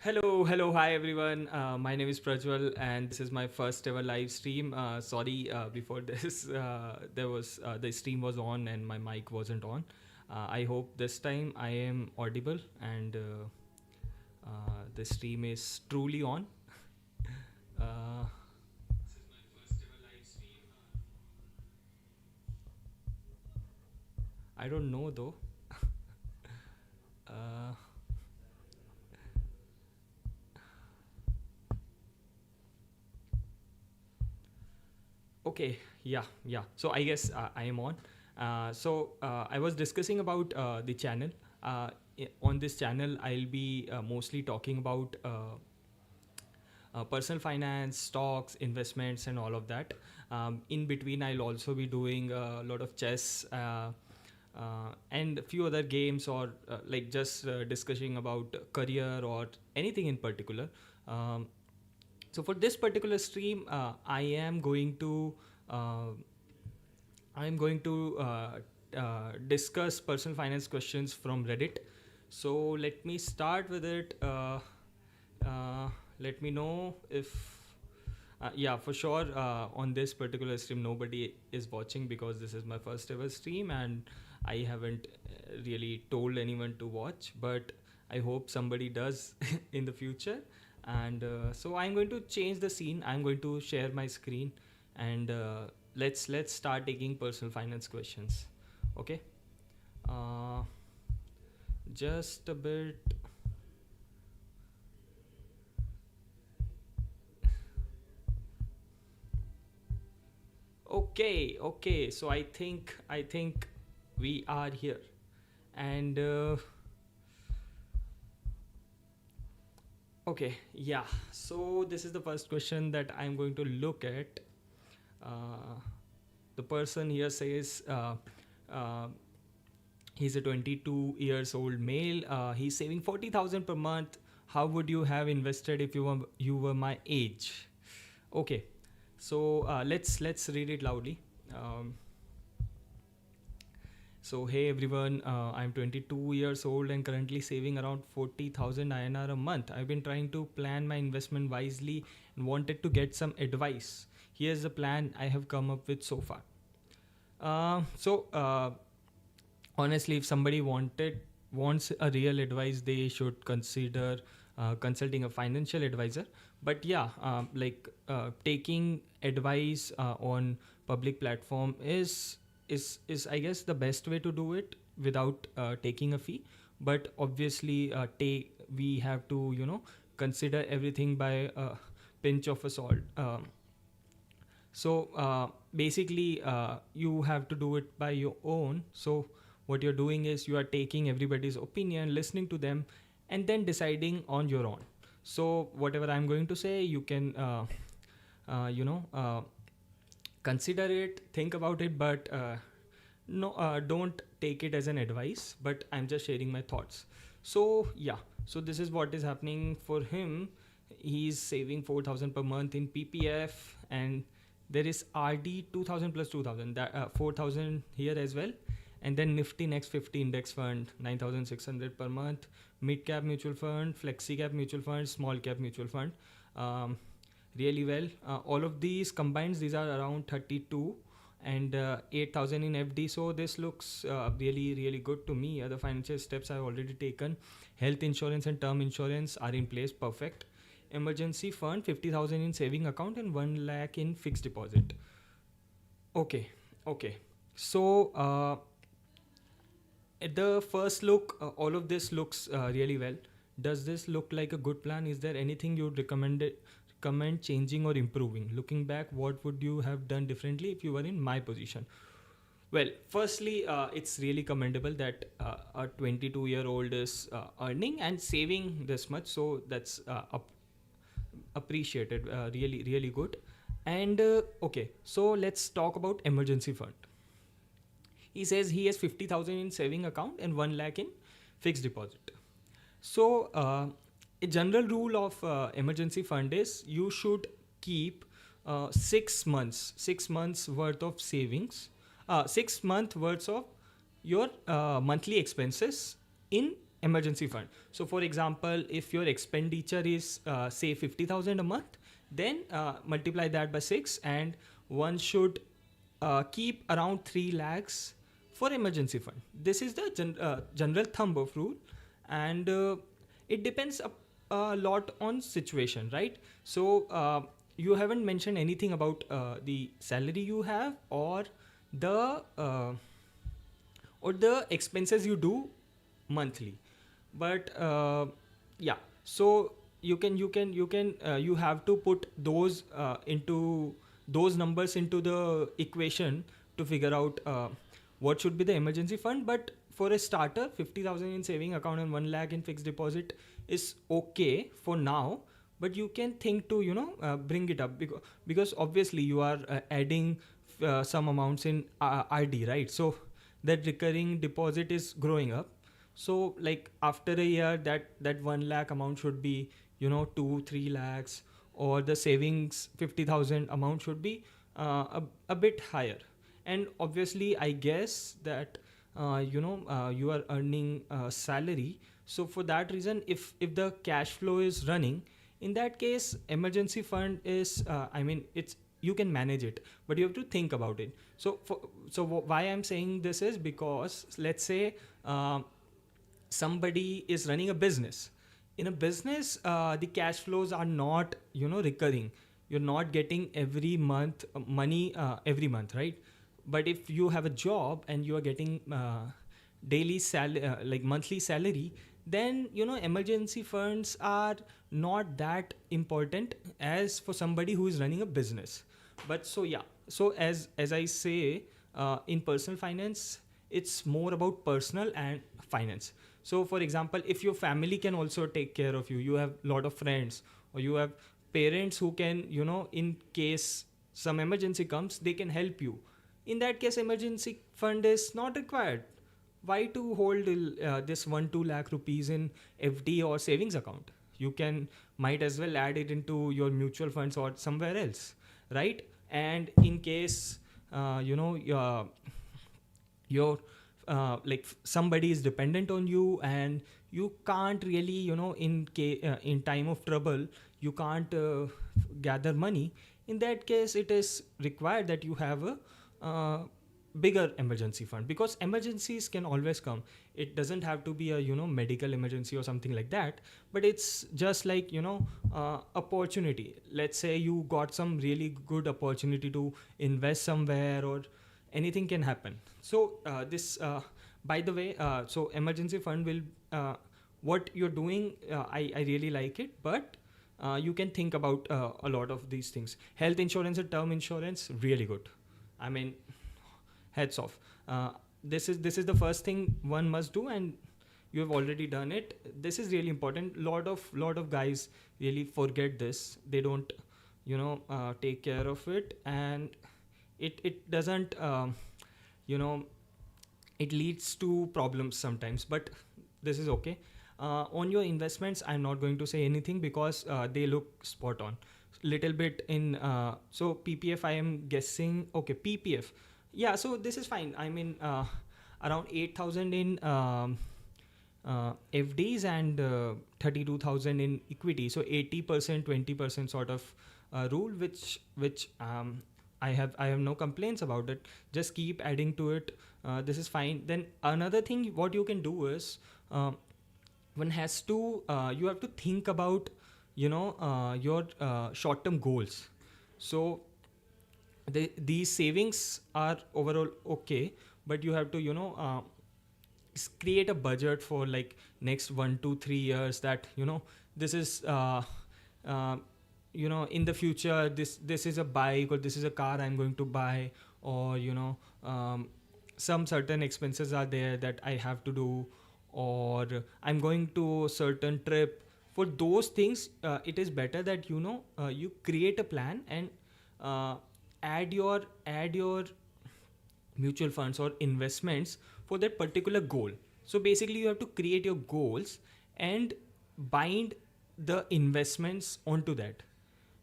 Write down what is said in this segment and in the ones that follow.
Hi everyone. My name is Prajwal, and this is my first ever live stream. Sorry, before this, the stream was on and my mic wasn't on. I hope this time I am audible and the stream is truly on. Uh, I don't know though. Uh, okay, yeah. So I guess I am on. I was discussing about the channel. On this channel, I'll be mostly talking about personal finance, stocks, investments, and all of that. In between, I'll also be doing a lot of chess and a few other games, or like just discussing about career or anything in particular. Um, so for this particular stream, uh, I am going to discuss personal finance questions from Reddit. So let me start with it. Uh, Let me know if yeah, for sure. On this particular stream, nobody is watching because this is my first ever stream, and I haven't really told anyone to watch. But I hope somebody does in the future. And so I'm going to change the scene. I'm going to share my screen, and let's start taking personal finance questions. Okay. Uh, just a bit. Okay. So I think we are here, and okay, yeah. So this is the first question that I'm going to look at. Uh, the person here says uh, he's a 22 years old male. He's saving 40,000 per month. How would you have invested if you were my age? Okay, so let's read it loudly. Um, So, hey everyone, I'm 22 years old and currently saving around 40,000 INR a month. I've been trying to plan my investment wisely and wanted to get some advice. Here's the plan I have come up with so far. So, honestly, if somebody wants a real advice, they should consider consulting a financial advisor. But yeah, taking advice on public platform is I guess the best way to do it without taking a fee. But obviously, take we have to consider everything by a pinch of a salt. So basically, you have to do it by your own. So what you're doing is you are taking everybody's opinion, listening to them, and then deciding on your own. So whatever I'm going to say, you can uh, you know uh, consider it, think about it, but no, don't take it as an advice. But I'm just sharing my thoughts. So yeah, so this is what is happening for him. He's saving 4,000 per month in PPF, and there is RD 2,000 plus 2,000, that 4,000 here as well. And then Nifty Next 50 Index Fund 9,600 per month, mid cap mutual fund, flexi cap mutual fund, small cap mutual fund. Um, Really well. All of these combined, these are around 32 and 8,000 in FD. So this looks really good to me. Other financial steps I've already taken. Health insurance and term insurance are in place. Perfect. Emergency fund 50,000 in saving account and 1 lakh in fixed deposit. Okay, okay. So at the first look, all of this looks really well. Does this look like a good plan? Is there anything you'd recommend changing or improving? Looking back, what would you have done differently if you were in my position? Well, firstly, it's really commendable that a 22-year-old is earning and saving this much. So that's appreciated. Really good. And okay, so let's talk about emergency fund. He says he has 50,000 in saving account and 1 lakh in fixed deposit. So, a general rule of emergency fund is you should keep 6 months worth of savings, 6 month worth of your monthly expenses in emergency fund. So for example, if your expenditure is say 50,000 a month, then multiply that by 6, and one should keep around 3 lakhs for emergency fund. This is the general thumb of rule, and it depends a lot on situation, right? So you haven't mentioned anything about the salary you have, the uh, or the expenses you do monthly. But yeah, so you have to put those into those numbers into the equation to figure out what should be the emergency fund. But for a starter, 50,000 in saving account and 1 lakh in fixed deposit is okay for now. But you can think to bring it up, because obviously you are adding some amounts in RD, right? So that recurring deposit is growing up. So like after a year, that 1 lakh amount should be 2-3 lakhs, or the savings 50,000 amount should be a bit higher. And obviously I guess that you are earning salary, so for that reason, if the cash flow is running, in that case emergency fund is it's, you can manage it, but you have to think about it. Why I'm saying this is because, let's say somebody is running a business. In a business, the cash flows are not recurring. You're not getting every month money every month, right? But if you have a job and you are getting daily like monthly salary, then emergency funds are not that important as for somebody who is running a business. But so yeah, so as I say, in personal finance, it's more about personal and finance. So for example, if your family can also take care of you, you have a lot of friends, or you have parents who can in case some emergency comes, they can help you. In that case, emergency fund is not required. Why to hold this 1-2 lakh rupees in FD or savings account? You can might as well add it into your mutual funds or somewhere else, right? And in case your like somebody is dependent on you, and you can't really in time of trouble, you can't gather money. In that case, it is required that you have a bigger emergency fund, because emergencies can always come. It doesn't have to be a medical emergency or something like that, but it's just like opportunity. Let's say you got some really good opportunity to invest somewhere, or anything can happen. So this by the way, so emergency fund will what you're doing, I really like it. But you can think about a lot of these things. Health insurance and term insurance, really good. I mean, heads off. This is the first thing one must do, and you have already done it. This is really important. Lot of guys really forget this. They don't take care of it, and it doesn't it leads to problems sometimes. But this is okay. On your investments, I'm not going to say anything, because they look spot on. Little bit in so PPF, I am guessing. Okay, PPF, yeah, so this is fine. I mean, around 8,000 in FDs, and 32,000 in equity. So 80%, 20% sort of rule, which I have no complaints about it. Just keep adding to it. This is fine. Then another thing, what you can do is, one has to you have to think about your short-term goals. So these savings are overall okay, but you have to create a budget for like next 1 to 3 years, that this is in the future, this is a bike, or this is a car I'm going to buy, or some certain expenses are there that I have to do, or I'm going to a certain trip. For those things, it is better that you create a plan, and add your mutual funds or investments for that particular goal. So basically, you have to create your goals and bind the investments onto that.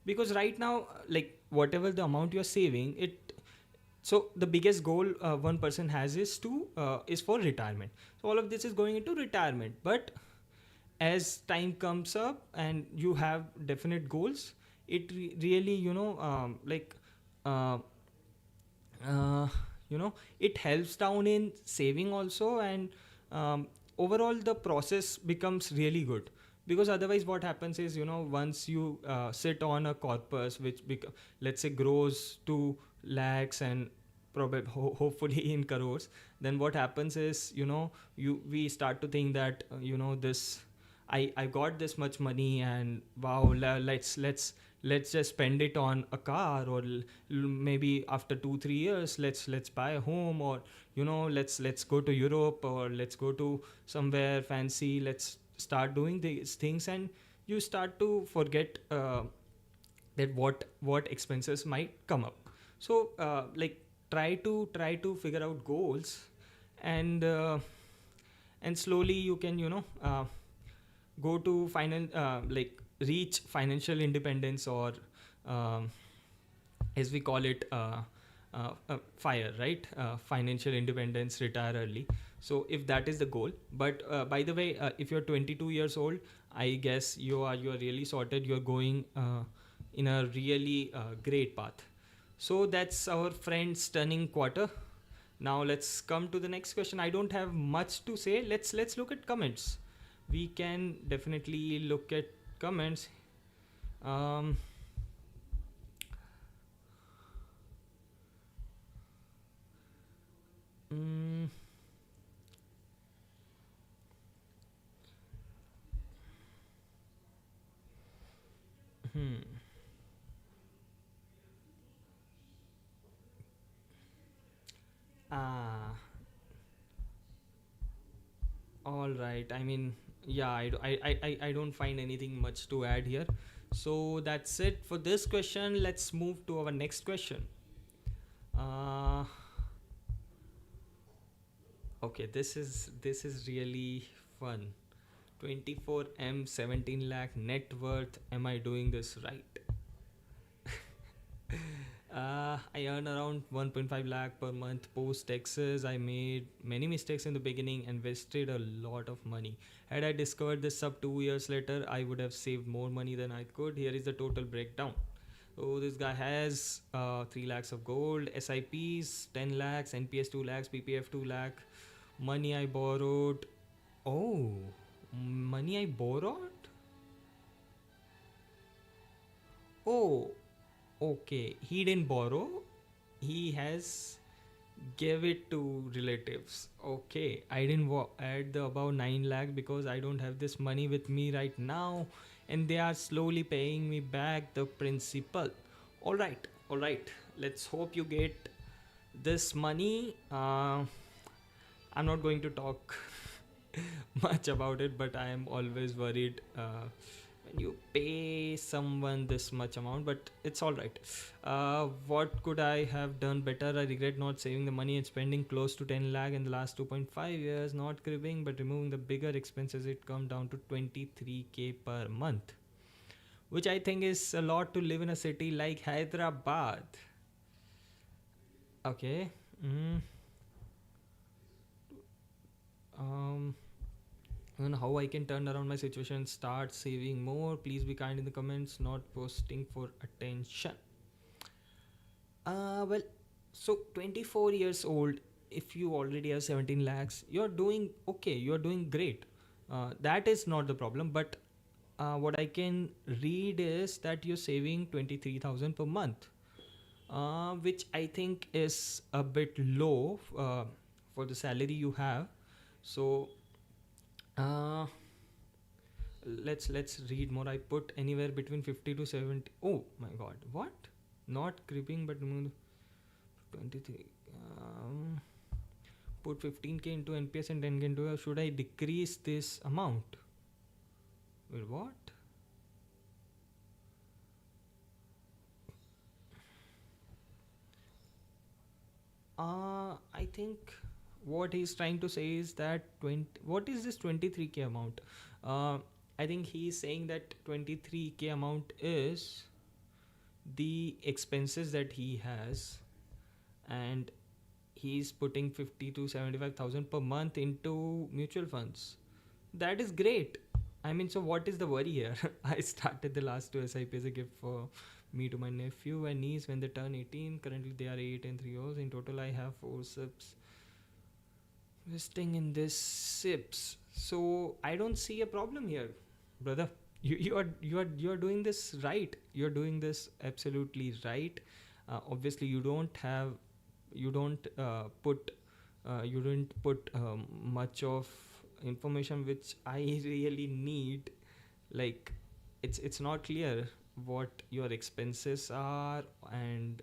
Because right now, like whatever the amount you're saving, So the biggest goal one person has is for retirement. So all of this is going into retirement, but as time comes up and you have definite goals, it really, uh, uh, it helps down in saving also. And um, overall the process becomes really good, because otherwise what happens is, once you sit on a corpus which let's say grows to lakhs and probably hopefully in crores, then what happens is, we start to think that, this I got this much money, and wow, let's just spend it on a car, or maybe after 2 3 years let's buy a home, or let's go to Europe, or let's go to somewhere fancy, let's start doing these things. And you start to forget that what expenses might come up. So like, try to figure out goals, and slowly you can, go to like reach financial independence, or um, as we call it, fire, right? Financial independence, retire early. So if that is the goal, but by the way, if you're 22 years old, I guess you're really sorted, you're going in a really great path. So that's our friend's turning quarter. Now let's come to the next question. I don't have much to say. Let's look at comments. We can definitely look at comments. um, mm, hmm. ah all right, I mean, yeah, I don't find anything much to add here. So that's it for this question. Let's move to our next question. uh, okay, this is really fun. 24M, 17 lakh net worth. Am I doing this right? I earn around 1.5 lakh per month post taxes. I made many mistakes in the beginning and wasted a lot of money. Had I discovered this sub 2 years later, I would have saved more money than I could. Here is the total breakdown. So this guy has 3 lakhs of gold, SIPs 10 lakhs, NPS 2 lakhs, PPF 2 lakh. Money I borrowed. Oh, money I borrowed? Oh, okay. He didn't borrow. He has give it to relatives. Okay, I didn't add the above 9 lakh because I don't have this money with me right now, and they are slowly paying me back the principal. All right. Let's hope you get this money. I'm not going to talk much about it, but I am always worried when you pay someone this much amount, but it's all right. What could I have done better? I regret not saving the money and spending close to 10 lakh in the last 2.5 years, not cribbing but removing the bigger expenses. It come down to 23k per month, which I think is a lot to live in a city like Hyderabad. Okay. mm, um and how I can turn around my situation, start saving more. Please be kind in the comments, not posting for attention. Well, so 24 years old, if you already have 17 lakhs, you're doing okay, you're doing great. That is not the problem, but what I can read is that you're saving 23,000 per month, which I think is a bit low for the salary you have. So, uh, let's read more. I put anywhere between 50 to 70. Oh my god, what? Not creeping but 23. Put 15k into NPS and 10k into should I decrease this amount? Wait, what? I think what he's trying to say is that 20, what is this 23k amount? uh, I think he's saying that 23k amount is the expenses that he has. and he's putting 50 to 75,000 per month into mutual funds. That is great. I mean, so what is the worry here? I started the last two SIP as a gift for me to my nephew and niece when they turn 18. Currently, they are 8 and 3 years. In total, I have 4 SIPs investing in this SIPs. So I don't see a problem here, brother. You are doing this right. You're doing this absolutely right. Obviously, you don't put you didn't put much of information which I really need. Like, it's not clear what your expenses are, and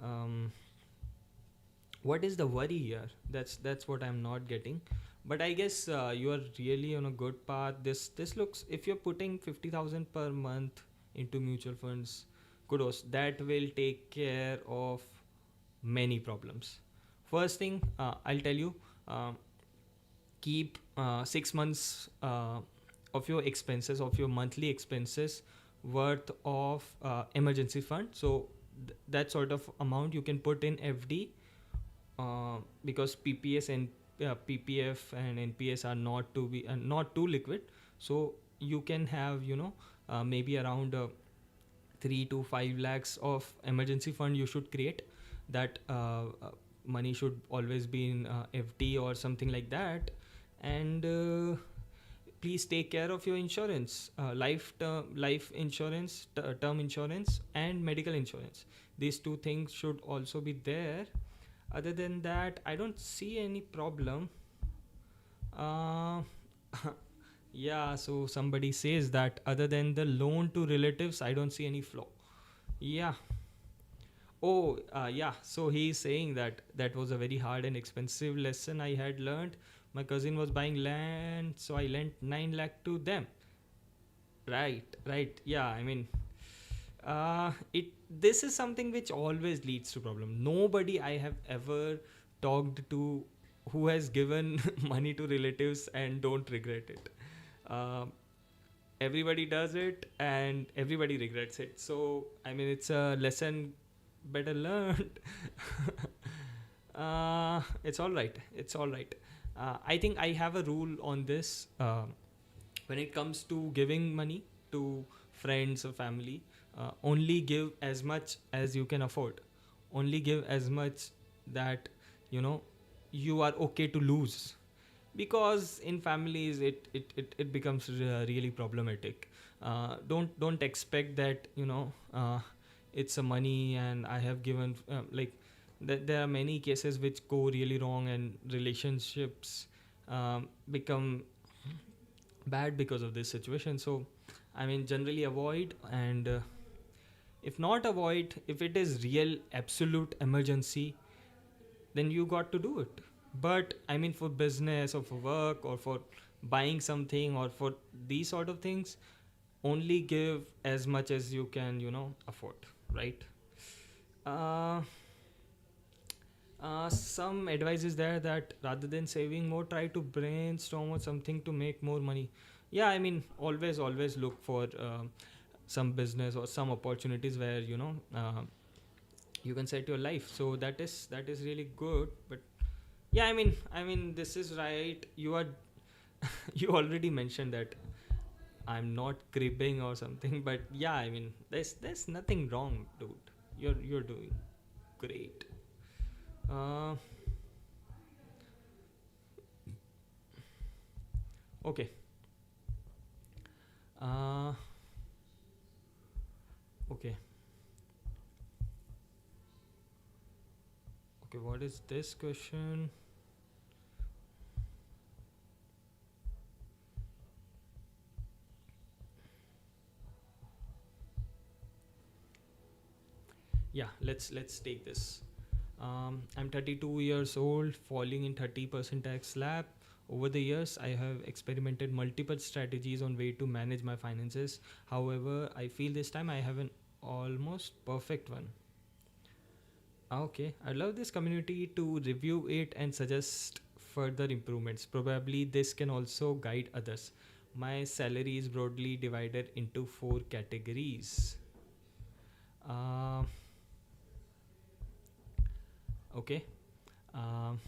um, what is the worry here. That's what I'm not getting. But I guess you are really on a good path. This looks, if you're putting 50,000 per month into mutual funds, kudos, that will take care of many problems. First thing, I'll tell you, uh, keep 6 months of your expenses, of your monthly expenses, worth of emergency fund. So that sort of amount you can put in FD, because PPS and PPF and NPS are not too liquid. So you can have, maybe around 3 to 5 lakhs of emergency fund you should create. That money should always be in FD or something like that. And please take care of your insurance, life insurance, term insurance, and medical insurance. These two things should also be there. Other than that, I don't see any problem. uh, yeah, so somebody says that other than the loan to relatives, I don't see any flaw. Yeah. Oh, yeah. So he's saying that that was a very hard and expensive lesson I had learned. My cousin was buying land, so I lent 9 lakh to them. Right, right. Yeah, I mean, it this is something which always leads to problem. Nobody I have ever talked to who has given money to relatives and don't regret it. Um Everybody does it and everybody regrets it. So I mean, it's a lesson better learned. It's all right. It's all right. I think I have a rule on this. When it comes to giving money to friends or family, only give as much as you can afford. Only give as much that you know you are okay to lose, because in families it becomes really problematic. Don't expect that it's a money and I have given, like, that there are many cases which go really wrong and relationships become bad because of this situation. So I mean, generally avoid. And if not avoid, if it is real absolute emergency, then you got to do it. But I mean, for business or for work or for buying something or for these sort of things, only give as much as you can afford, right? uh, some advice is there that rather than saving more, try to brainstorm on something to make more money. Yeah, I mean, always look for some business or some opportunities where you can set your life. So that is really good. But yeah, I mean, this is right. You are you already mentioned that I'm not cribbing or something, but yeah, I mean, there's nothing wrong, dude. You're doing great. uh okay. uh okay. Okay, what is this question? Yeah, let's take this. I'm 32 years old, falling in 30% tax slab. Over the years, I have experimented multiple strategies on way to manage my finances. However, I feel this time I have an almost perfect one. Okay, I love this community to review it and suggest further improvements. Probably this can also guide others. My salary is broadly divided into four categories. Uh, Okay. Um,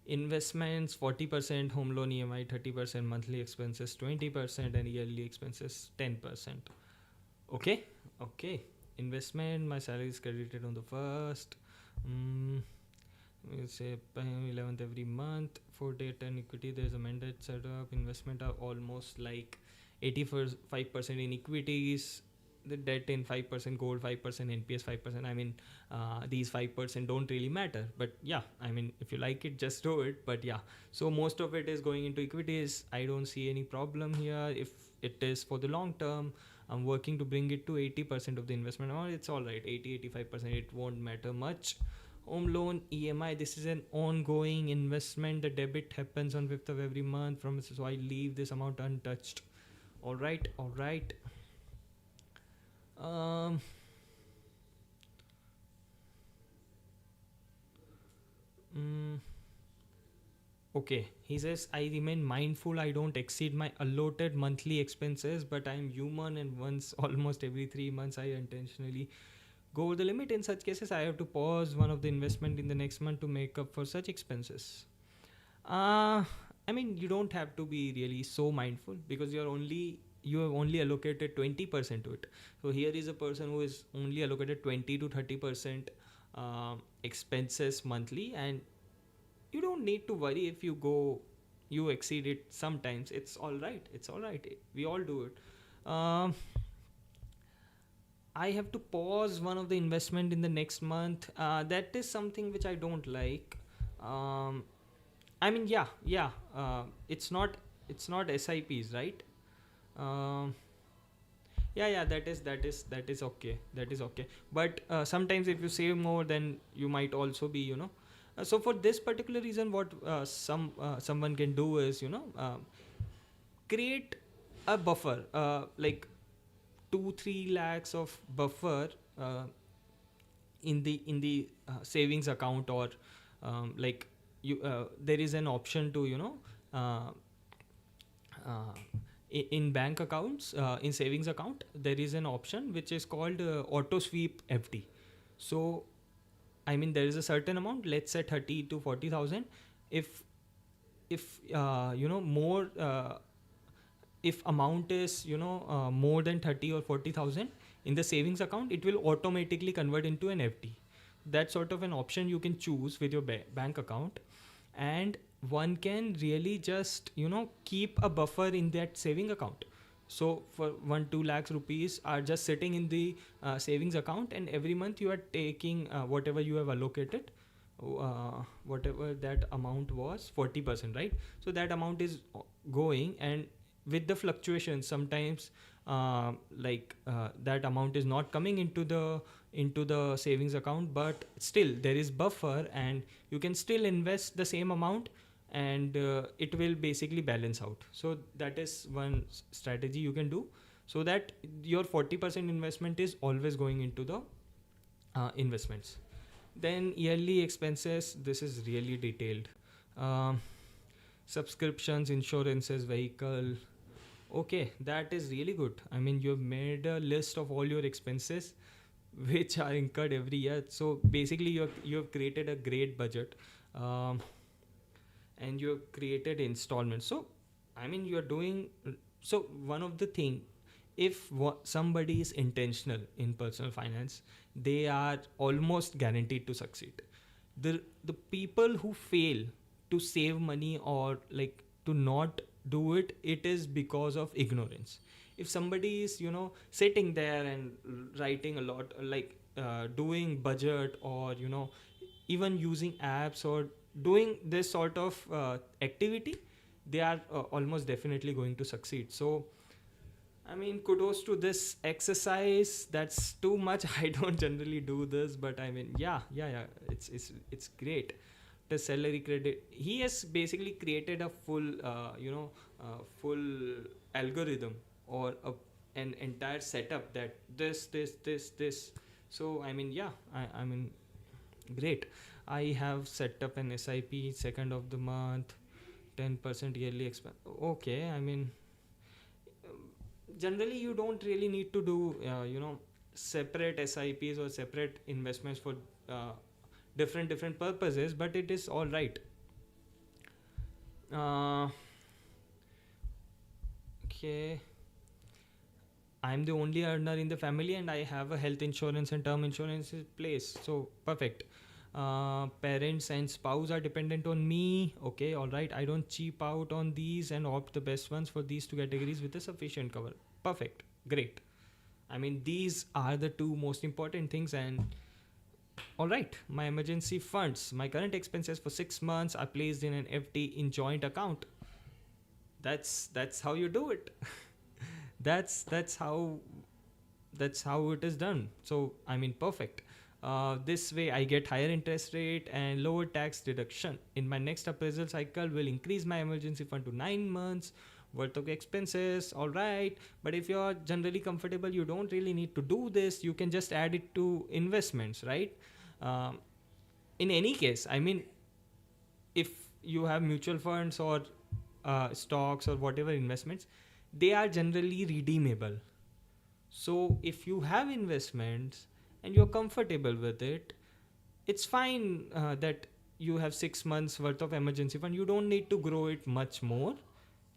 Investments 40%, home loan EMI 30%, monthly expenses 20%, and yearly expenses 10%. Okay. Okay. Investment, my salary is credited on the first. Mm, we'll say 11th every month. For debt and equity, there's a mandate setup. Investment are almost like 85% in equities, the debt in 5%, gold 5%, NPS 5%. I mean, these 5% don't really matter, but yeah, I mean, if you like it, just do it. But yeah, so most of it is going into equities. I don't see any problem here. If it is for the long term, I'm working to bring it to 80% of the investment, or it's all right, 85%, it won't matter much. Home loan EMI, this is an ongoing investment. The debit happens on 5th of every month from, so I leave this amount untouched. All right, all right. um mm, okay, he says, I remain mindful I don't exceed my allotted monthly expenses, but I'm human and once almost every 3 months I intentionally go over the limit. In such cases, I have to pause one of the investment in the next month to make up for such expenses. Uh, I mean, you don't have to be really so mindful, because you have only allocated 20% to it. So here is a person who is only allocated 20 to 30% expenses monthly, and you don't need to worry if you exceed it sometimes. It's all right. It's all right. We all do it. Um, I have to pause one of the investment in the next month. That is something which I don't like. Um, I mean, yeah, yeah. It's not SIPs, right? Um, yeah, yeah. That is okay. That is okay. But sometimes if you save more, then you might also be, So for this particular reason, what someone can do is, create a buffer, like 2-3 lakhs of buffer uh, in the savings account, or like you there is an option to uh, uh, in bank accounts, in savings account there is an option which is called auto sweep FD. So I mean, there is a certain amount, let's say 30 to 40,000. If more, if amount is more than 30 or 40,000 in the savings account, it will automatically convert into an FD. That sort of an option you can choose with your bank account, and one can really just keep a buffer in that saving account. So for 1-2 lakhs rupees are just sitting in the savings account, and every month you are taking whatever you have allocated, whatever that amount was, 40%, right? So that amount is going, and with the fluctuations sometimes, that amount is not coming into the savings account, but still there is buffer, and you can still invest the same amount, and it will basically balance out. So that is one strategy you can do, so that your 40% investment is always going into the investments. Then yearly expenses, this is really detailed. um, Subscriptions, insurances, vehicle. Okay, that is really good. I mean, you've made a list of all your expenses which are incurred every year. So basically, you have created a great budget, um, and you have created installments. So I mean, you're doing. So one of the thing, if somebody is intentional in personal finance, they are almost guaranteed to succeed. The people who fail to save money, or like to not do it, it is because of ignorance. If somebody is sitting there and writing a lot, like doing budget, or even using apps, or doing this sort of activity, they are almost definitely going to succeed. So I mean, kudos to this exercise. That's too much. I don't generally do this, but I mean, yeah, yeah, yeah. It's great. The salary credit. He has basically created a full algorithm, or an entire setup, that this. So I mean, yeah. I mean, great. I have set up an SIP, second of the month, 10% yearly expense. Okay, I mean, generally you don't really need to do separate SIPs or separate investments for uh, different purposes, but it is all right. uh, okay, I'm the only earner in the family and I have a health insurance and term insurance in place. So perfect. Parents and spouse are dependent on me. Okay, all right. I don't cheap out on these and opt the best ones for these two categories with a sufficient cover. Perfect. Great. I mean, these are the two most important things. And all right, my emergency funds, my current expenses for 6 months are placed in an FD in joint account. That's how you do it. That's how it is done. So I mean, perfect. This way I get higher interest rate and lower tax deduction. In my next appraisal cycle will increase my emergency fund to 9 months worth of expenses. All right, but if you're generally comfortable, you don't really need to do this. You can just add it to investments, right? um, in any case, I mean, if you have mutual funds or stocks or whatever investments, they are generally redeemable. So if you have investments and you're comfortable with it, it's fine that you have 6 months worth of emergency fund. You don't need to grow it much more.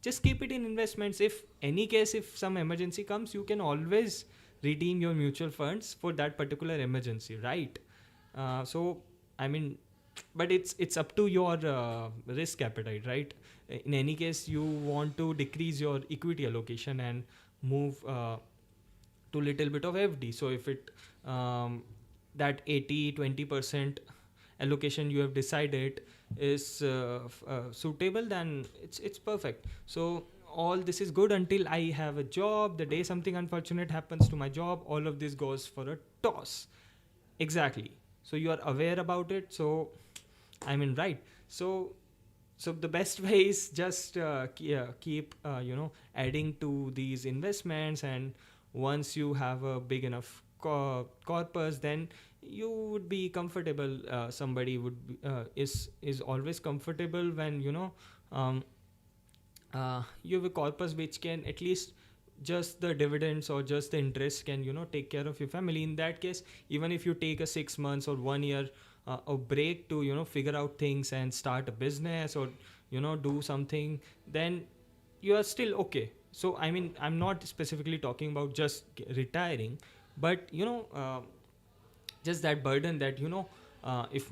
Just keep it in investments. If any case, if some emergency comes, you can always redeem your mutual funds for that particular emergency, right? So I mean, but it's up to your risk appetite, right? In any case, you want to decrease your equity allocation and move to little bit of FD. So if it that 80-20% allocation you have decided is suitable, then it's perfect. So all this is good until I have a job. The day something unfortunate happens to my job, all of this goes for a toss. Exactly. So you are aware about it. So I mean, right. So the best way is just keep adding to these investments, and once you have a big enough corpus, then you would be comfortable. Somebody would be, is always comfortable when um, you have a corpus which can at least just the dividends or just the interest can take care of your family. In that case, even if you take a 6 months or 1 year a break to figure out things and start a business or do something, then you are still okay. So I mean, I'm not specifically talking about just retiring, but just that burden that if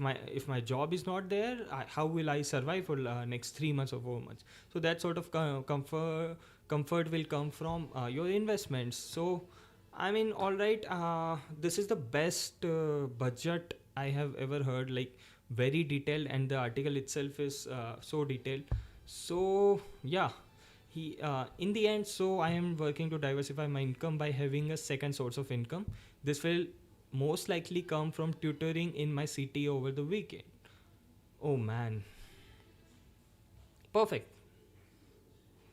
my job is not there, how will I survive for next 3 months or 4 months? So that sort of comfort will come from your investments. So I mean, all right, this is the best budget I have ever heard, like very detailed, and the article itself is so detailed. So yeah, he in the end, so I am working to diversify my income by having a second source of income. This will most likely come from tutoring in my city over the weekend. Oh man, perfect.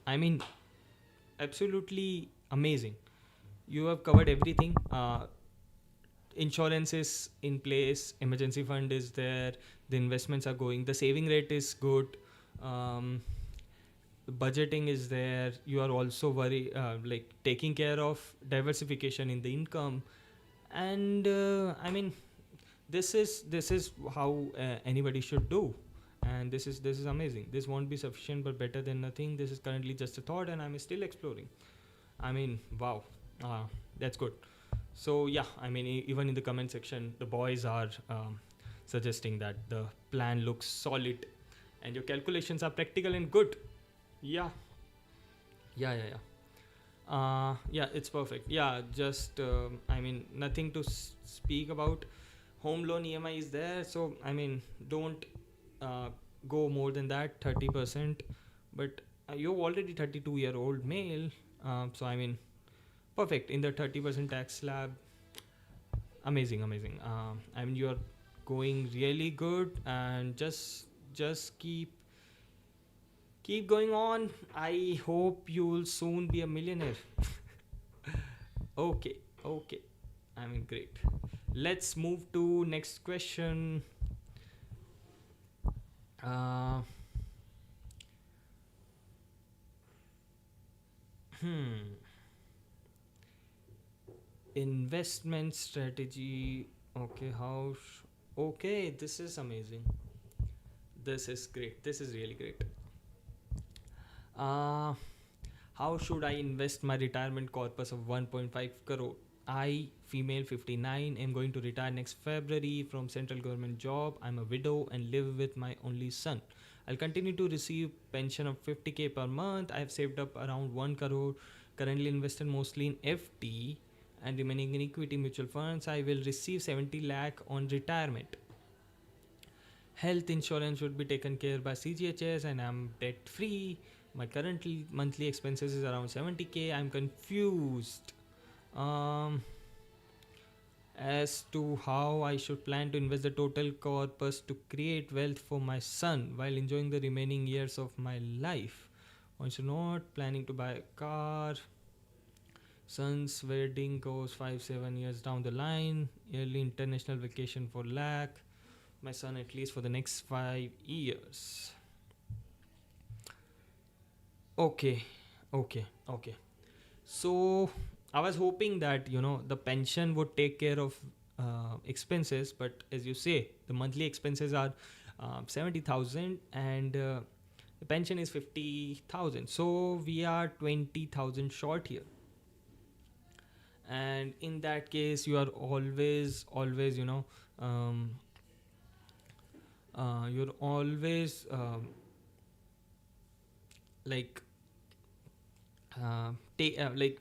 I mean, absolutely amazing. You have covered everything. Insurance is in place, emergency fund is there, the investments are going, the saving rate is good, um, the budgeting is there. You are also like taking care of diversification in the income. And I mean, this is how anybody should do. And this is amazing. This won't be sufficient but better than nothing. This is currently just a thought and I'm still exploring. I mean, wow, that's good. So yeah, I mean, even in the comment section, the boys are suggesting that the plan looks solid and your calculations are practical and good. Yeah, yeah. Yeah, it's perfect. Yeah, just I mean, nothing to speak about. Home loan EMI is there, so I mean, don't uh, go more than that 30%. But you're already 32-year-old male, so I mean, perfect in the 30% tax slab. Amazing, amazing. I mean, you're going really good, and just keep going on. I hope you'll soon be a millionaire. Okay, okay. I mean, great. Let's move to next question. Uh, hmm. Investment strategy. Okay, okay, this is amazing. This is great. This is really great. Uh, how should I invest my retirement corpus of 1.5 crore? I, female 59, am going to retire next February from central government job. I'm a widow and live with my only son. I'll continue to receive pension of 50k per month. I have saved up around 1 crore, currently invested mostly in FD and remaining in equity mutual funds. I will receive 70 lakh on retirement. Health insurance should be taken care by CGHS and I'm debt free. My current monthly expenses is around 70k. I'm confused um, as to how I should plan to invest the total corpus to create wealth for my son while enjoying the remaining years of my life. Also, not planning to buy a car. Son's wedding goes 5-7 years down the line. Yearly international vacation for lakh. My son at least for the next 5 years. Okay, okay. So I was hoping that the pension would take care of expenses, but as you say, the monthly expenses are 70,000 and the pension is 50,000. So we are 20,000 short here. And in that case, you are always, you're always like like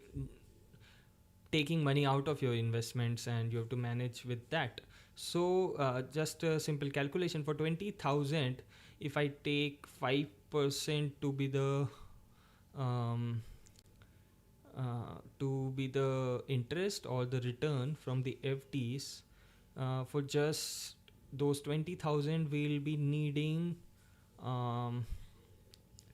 taking money out of your investments and you have to manage with that. So just a simple calculation for 20,000, if I take 5% um, to be the interest or the return from the FDs, for just those 20,000 we'll be needing um,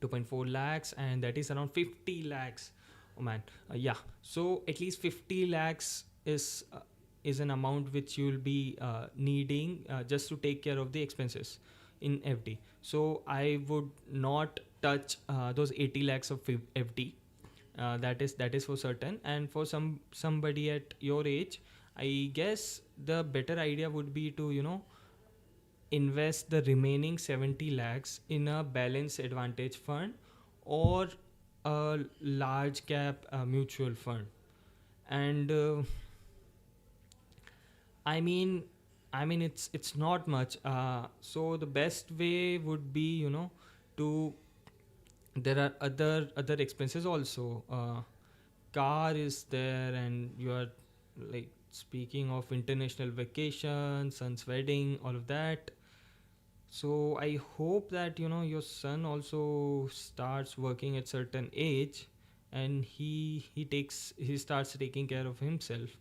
2.4 lakhs, and that is around 50 lakhs. Oh man, yeah. So at least 50 lakhs is an amount which you'll be needing just to take care of the expenses in FD. So I would not touch those 80 lakhs of FD. That is for certain. And for somebody at your age, I guess the better idea would be to invest the remaining 70 lakhs in a balanced advantage fund or a large cap mutual fund. And I mean, it's not much. So the best way would be to there are other expenses also. Car is there, and you are like speaking of international vacation, son's wedding, all of that. So I hope that your son also starts working at certain age, and he starts taking care of himself.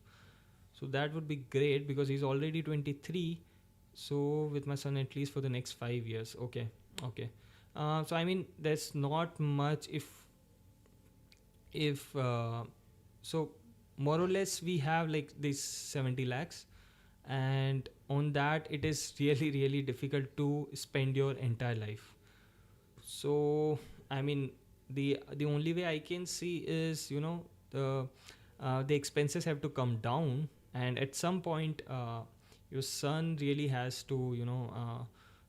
So that would be great because he's already 23. So with my son at least for the next 5 years. Okay. So I mean, there's not much if so more or less we have like this 70 lakhs, and on that it is really really difficult to spend your entire life. So I mean, the only way I can see is the expenses have to come down, and at some point your son really has to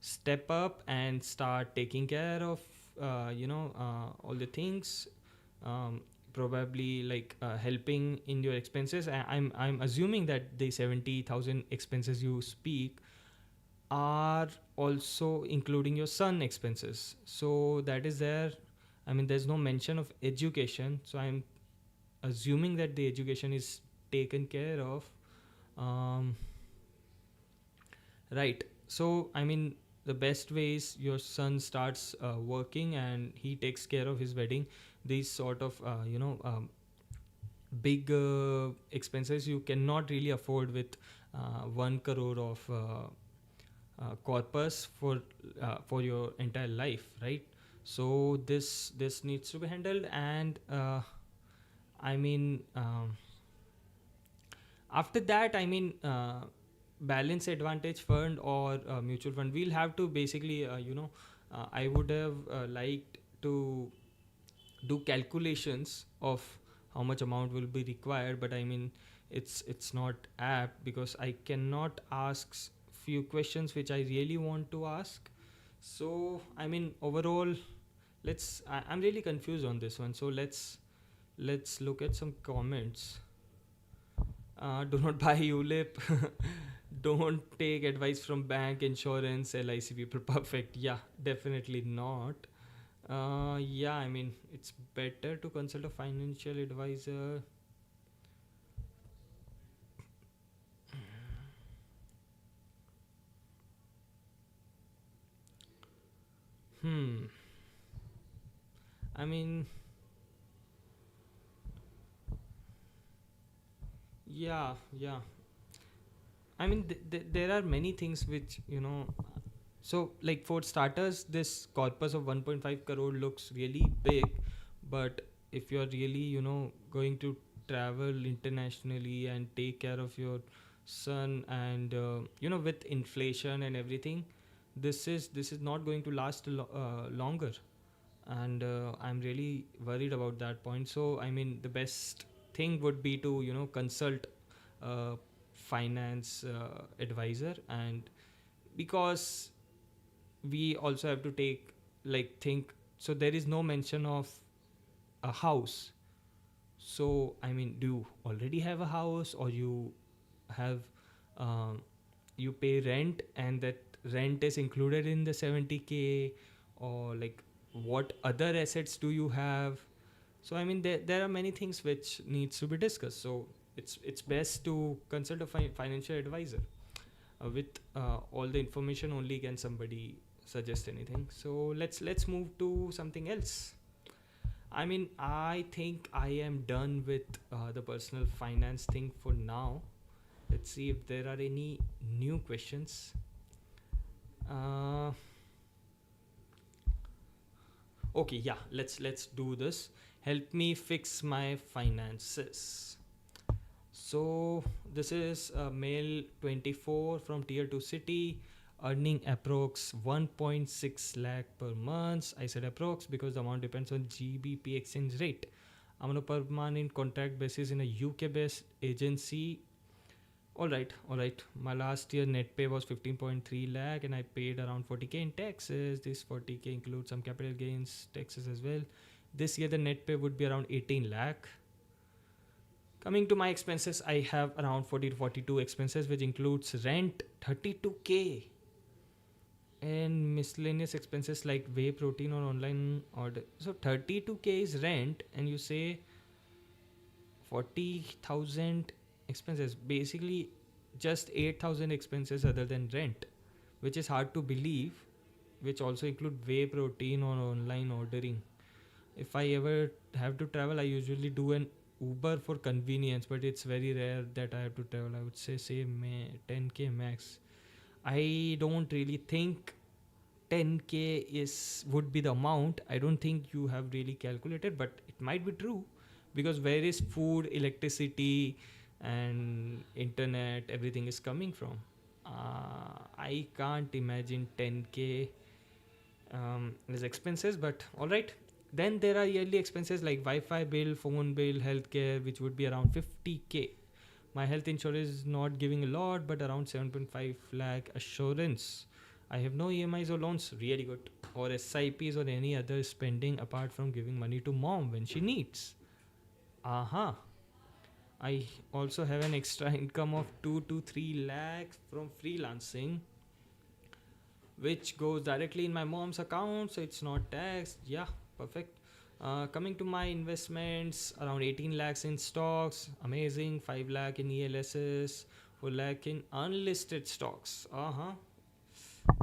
step up and start taking care of all the things, um, probably like helping in your expenses. I'm assuming that the 70,000 expenses you speak are also including your son expenses. So that is there. I mean, there's no mention of education, so I'm assuming that the education is taken care of. um, right. So I mean, the best way is your son starts working and he takes care of his wedding. These sort of big expenses you cannot really afford with 1 crore of corpus for your entire life, right? So this needs to be handled. And I mean, after that, I mean, balance advantage fund or mutual fund, we'll have to basically I would have liked to do calculations of how much amount will be required. But I mean, it's not apt because I cannot ask few questions which I really want to ask. So I mean, overall, I'm really confused on this one. So let's look at some comments. Do not buy ULIP. Don't take advice from bank, insurance, LIC people. Perfect. Yeah, definitely not. Yeah, I mean, it's better to consult a financial advisor. Hmm. I mean, yeah, yeah. I mean, there are many things which, so like for starters, this corpus of 1.5 crore looks really big, but if you're really, going to travel internationally and take care of your son, and with inflation and everything, this is not going to last longer, and I'm really worried about that point. So I mean, the best thing would be to consult a finance advisor, and because we also have to take, like, think, so there is no mention of a house. So I mean, do you already have a house, or you have, um, you pay rent and that rent is included in the 70K, or like what other assets do you have? So I mean, there are many things which needs to be discussed. So it's best to consult a financial advisor. With all the information only can somebody suggest anything. So let's move to something else. I mean, I think I am done with the personal finance thing for now. Let's see if there are any new questions. uh, okay, yeah, let's do this. Help me fix my finances. So this is a male 24 from tier 2 city, earning approx 1.6 lakh per month. I said approx because the amount depends on GBP exchange rate. I'm on a permanent contract basis in a UK based agency. All right. My last year net pay was 15.3 lakh and I paid around 40k in taxes. This 40k includes some capital gains taxes as well. This year the net pay would be around 18 lakh. Coming to my expenses, I have around 40 to 42 expenses, which includes rent 32k and miscellaneous expenses like whey protein or online order. So 32k is rent, and you say 40,000 expenses. Basically, just 8,000 expenses other than rent, which is hard to believe. Which also include whey protein or online ordering. If I ever have to travel, I usually do an Uber for convenience, but it's very rare that I have to travel. I would say 10k max. I don't really think 10k is would be the amount. I don't think you have really calculated, but it might be true because where is food, electricity, and internet, everything is coming from. I can't imagine 10k as expenses, but all right. Then there are yearly expenses like Wi-Fi bill, phone bill, healthcare, which would be around 50k. My health insurance is not giving a lot, but around 7.5 lakh assurance. I have no EMIs or loans, really good, or SIPs or any other spending apart from giving money to mom when she needs. Aha. I also have an extra income of 2 to 3 lakhs from freelancing, which goes directly in my mom's account, so it's not taxed. Yeah, perfect. Coming to my investments, around 18 lakhs in stocks, amazing. 5 lakh in ELSs, 4 lakh in unlisted stocks.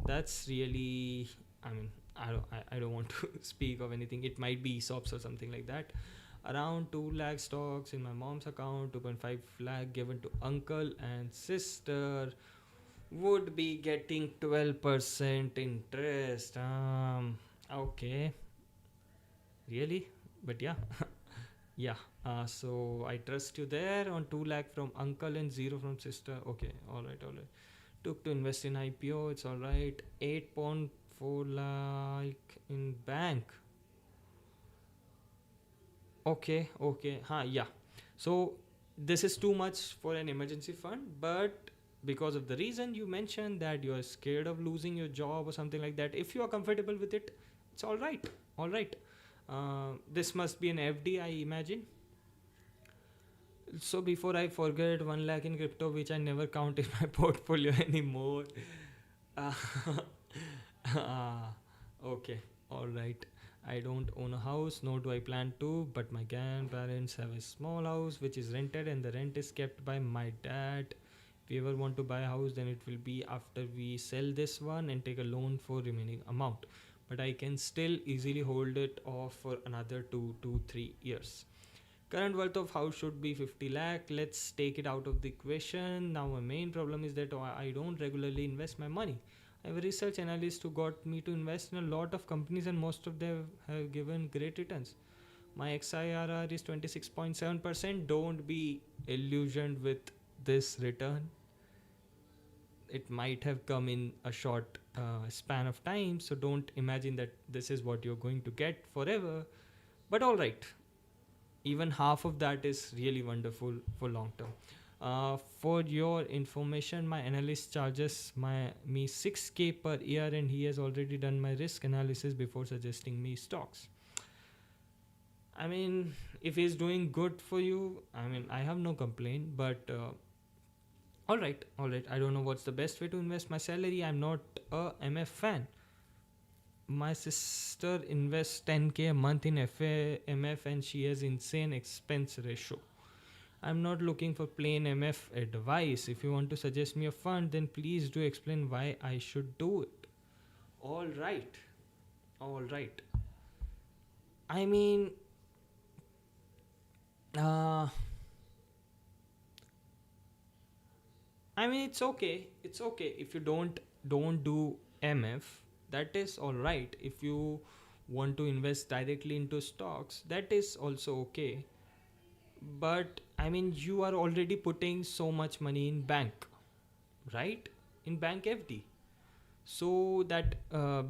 That's really, I mean, I don't want to speak of anything. It might be ESOPs or something like that. Around 2 lakh stocks in my mom's account, 2.5 lakh given to uncle and sister, would be getting 12% interest. Okay, really? But yeah, yeah. So I trust you there on 2 lakh from uncle and 0 from sister. Okay, all right. Took to invest in IPO, it's all right. 8.4 lakh in bank. Okay, okay, yeah. So this is too much for an emergency fund, but because of the reason you mentioned that you are scared of losing your job or something like that, if you are comfortable with it, it's all right. All right. This must be an FD, I imagine. So before I forget, 1 lakh in crypto, which I never count in my portfolio anymore. Uh, okay, all right. I don't own a house, nor do I plan to, but my grandparents have a small house which is rented, and the rent is kept by my dad. If we ever want to buy a house, then it will be after we sell this one and take a loan for remaining amount. But I can still easily hold it off for another 2 to 3 years. Current worth of house should be 50 lakh. Let's take it out of the equation. Now my main problem is that I don't regularly invest my money. I have a research analyst who got me to invest in a lot of companies, and most of them have given great returns. My XIRR is 26.7%. Don't be illusioned with this return. It might have come in a short span of time, so don't imagine that this is what you're going to get forever. But all right, even half of that is really wonderful for long term. For your information, my analyst charges me 6K per year, and he has already done my risk analysis before suggesting me stocks. I mean, if he's doing good for you, I mean, I have no complaint. But all right, all right. I don't know what's the best way to invest my salary. I'm not a MF fan. My sister invests 10K a month in MF, and she has insane expense ratio. I'm not looking for plain MF advice. If you want to suggest me a fund, then please do explain why I should do it. All right. All right. I mean, uh, it's okay. It's okay if you don't do MF. That is all right. If you want to invest directly into stocks, that is also okay. But I mean, you are already putting so much money in bank, right? In bank FD. So that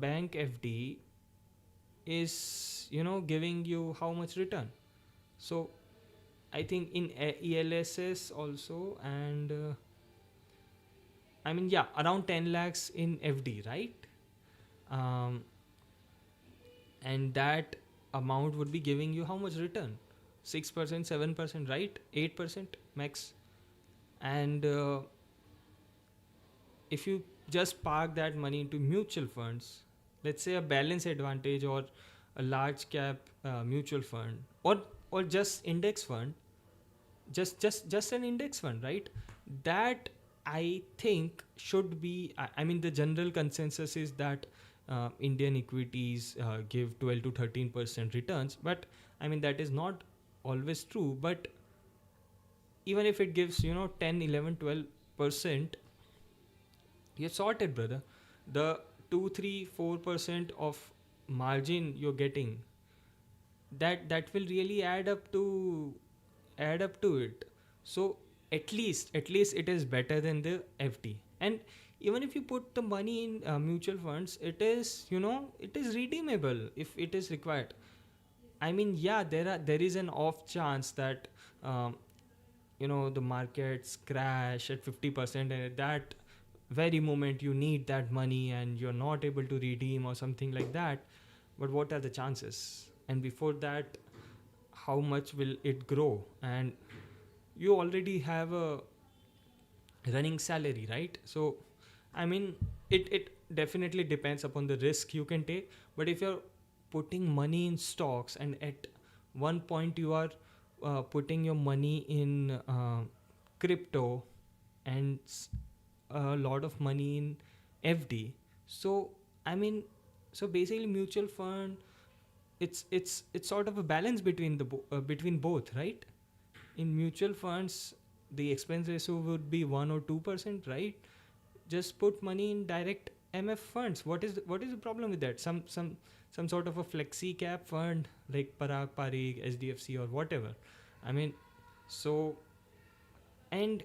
bank FD is, giving you how much return. So I think in ELSS also, and I mean, yeah, around 10 lakhs in FD, right? Um, and that amount would be giving you how much return? 6%, 7%, right? 8% max. And if you just park that money into mutual funds, let's say a balance advantage or a large cap mutual fund, or just index fund, just an index fund, right? That I think should be. I mean, the general consensus is that Indian equities give 12 to 13% returns, but I mean that is not always true. But even if it gives 10, 11, 12%, you're sorted, brother. The 2, 3, 4% of margin you're getting, that will really add up to it. So at least it is better than the FD. And even if you put the money in mutual funds, it is redeemable if it is required. I mean, yeah, there is an off chance that um, the markets crash at 50%, and at that very moment you need that money and you're not able to redeem or something like that. But what are the chances? And before that, how much will it grow? And you already have a running salary, right? So I mean, it definitely depends upon the risk you can take. But if you're putting money in stocks, and at one point you are putting your money in crypto, and a lot of money in FD. So I mean, so basically mutual fund, it's sort of a balance between between both, right? In mutual funds, the expense ratio would be 1 or 2%, right? Just put money in direct MF funds. What is the problem with that? Some sort of a flexi cap fund like Parag Parikh, SDFC, or whatever. I mean, so, and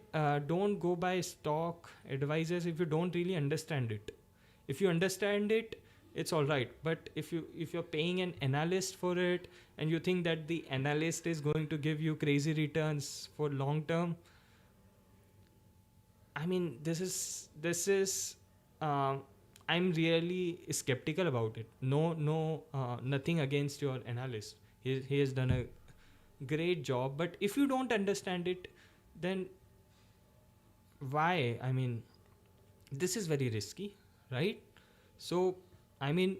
don't go by stock advisors if you don't really understand it. If you understand it, it's all right. But if you're paying an analyst for it, and you think that the analyst is going to give you crazy returns for long term, I mean, this is um, I'm really skeptical about it. Nothing against your analyst. He has done a great job, but if you don't understand it, then why? I mean, this is very risky, right? So, I mean,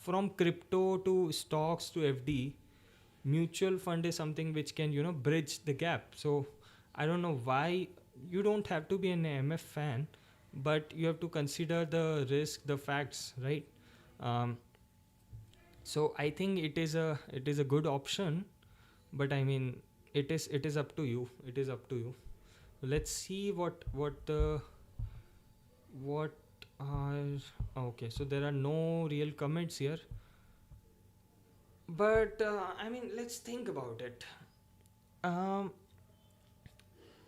from crypto to stocks to FD, mutual fund is something which can, bridge the gap. So, I don't know why you don't have to be an MF fan, but you have to consider the risk, the facts, right? Um, so I think it is a good option, but I mean, it is up to you. It is up to you. Let's see what are okay. So there are no real comments here, but I mean, let's think about it. Um,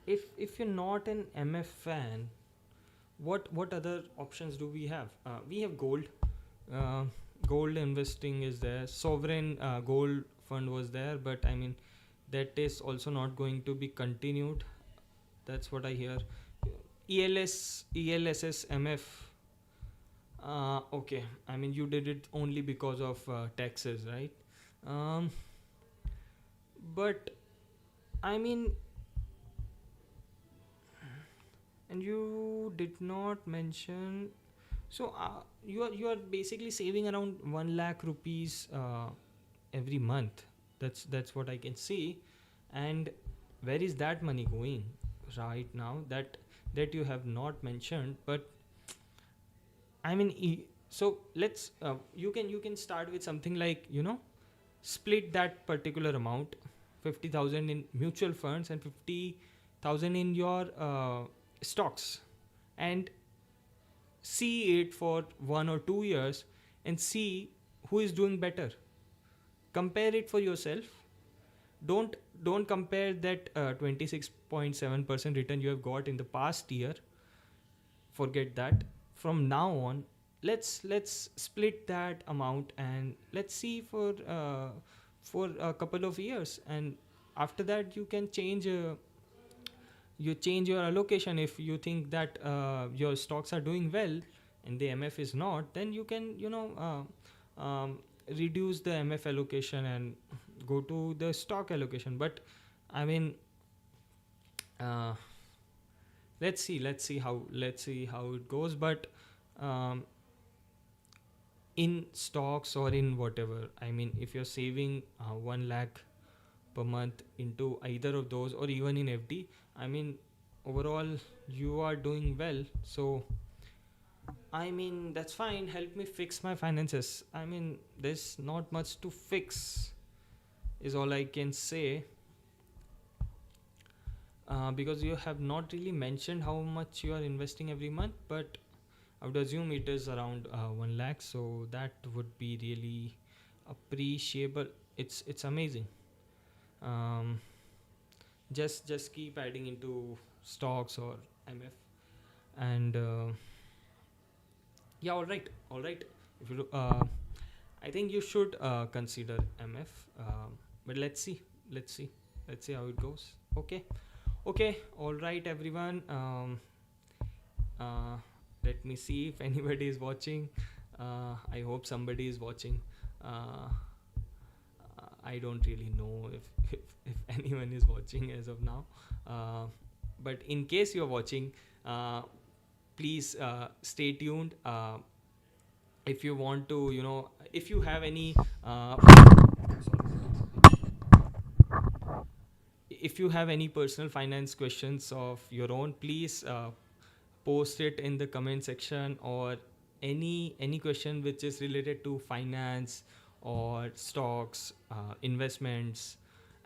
if you're not an MF fan, what other options do we have? We have gold. Uh, Gold investing is there. Sovereign gold fund was there, but I mean, that is also not going to be continued. That's what I hear. ELSSMF. Okay, I mean, you did it only because of taxes, right? Um, but I mean, and you did not mention. So you are basically saving around 1 lakh rupees every month. That's what I can see. And where is that money going right now? That you have not mentioned. But I mean, so let's you can start with something like, split that particular amount, 50,000 in mutual funds and 50,000 in your stocks, and see it for 1 or 2 years and see who is doing better. Compare it for yourself. Don't compare that 26.7% return you have got in the past year. Forget that. From now on, let's split that amount and let's see for a couple of years, and after that you change your allocation. If you think that your stocks are doing well and the MF is not, then you can reduce the MF allocation and go to the stock allocation. But I mean, uh, let's see how it goes. But um, in stocks or in whatever, I mean, if you're saving 1 lakh per month into either of those or even in FD, I mean, overall you are doing well. So I mean, that's fine. Help me fix my finances. I mean, there's not much to fix, is all I can say. Because you have not really mentioned how much you are investing every month, but I would assume it is around 1 lakh, so that would be really appreciable. It's amazing. Um, just keep adding into stocks or MF, and yeah, all right. If you I think you should consider MF, but let's see how it goes. Okay, all right, everyone. Uh, Let me see if anybody is watching. I hope somebody is watching. Uh, I don't really know if anyone is watching as of now. But in case you're watching, please stay tuned. If you want to, if you have any, if you have any personal finance questions of your own, please post it in the comment section, or any question which is related to finance or stocks, investments,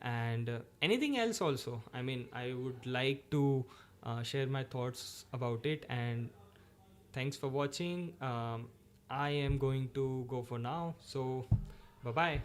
and anything else also. I mean, I would like to share my thoughts about it. And thanks for watching. I am going to go for now, so bye bye.